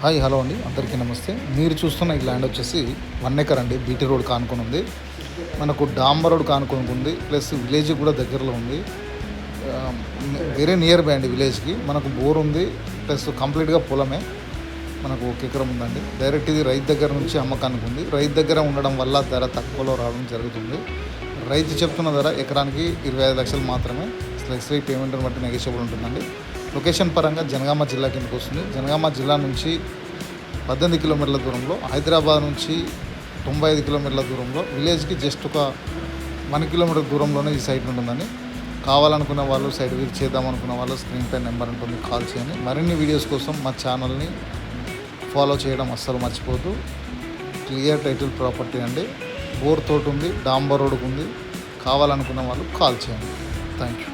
Hi hello అండి, అందరికీ నమస్తే. మీరు చూస్తున్న ఈ ల్యాండ్ వచ్చేసి 1 ఎకర్ అండి. బీటీ రోడ్ కానుకొని ఉంది, మనకు డాంబర్ రోడ్ కానుకొని ఉంది, ప్లస్ విలేజ్ కూడా దగ్గరలో ఉంది. వేరే నియర్ బై అండి విలేజ్కి. మనకు బోర్ ఉంది, ప్లస్ కంప్లీట్గా పొలమే. మనకు 1 ఎకరం ఉందండి. డైరెక్ట్ ఇది రైతు దగ్గర నుంచి అమ్మకానికి ఉంది. రైతు దగ్గర ఉండడం వల్ల ధర తక్కువలో రావడం జరుగుతుంది. రైతు చెప్తున్న ధర ఎకరానికి 25 లక్షలు మాత్రమే. ఫ్లెక్సీ పేమెంట్ని బట్టి నెగోషియబుల్ ఉంటుందండి. లొకేషన్ పరంగా జనగామ జిల్లా కిందకు వస్తుంది. జనగామ జిల్లా నుంచి 18 కిలోమీటర్ల దూరంలో, హైదరాబాద్ నుంచి 95 కిలోమీటర్ల దూరంలో, విలేజ్కి జస్ట్ ఒక 1 కిలోమీటర్ దూరంలోనే ఈ సైట్ ఉంటుందని. కావాలనుకున్న వాళ్ళు, సైట్ విజిట్ చేద్దామనుకున్న వాళ్ళు స్క్రీన్ పై నెంబర్ ఉంటుంది, కాల్ చేయండి. మరిన్ని వీడియోస్ కోసం మా ఛానల్ని ఫాలో చేయడం అస్సలు మర్చిపోద్దు. క్లియర్ టైటిల్ ప్రాపర్టీ అండి. బోర్ తోట ఉంది, డాంబర్ రోడ్కు ఉంది. కావాలనుకున్న వాళ్ళు కాల్ చేయండి. Thank you.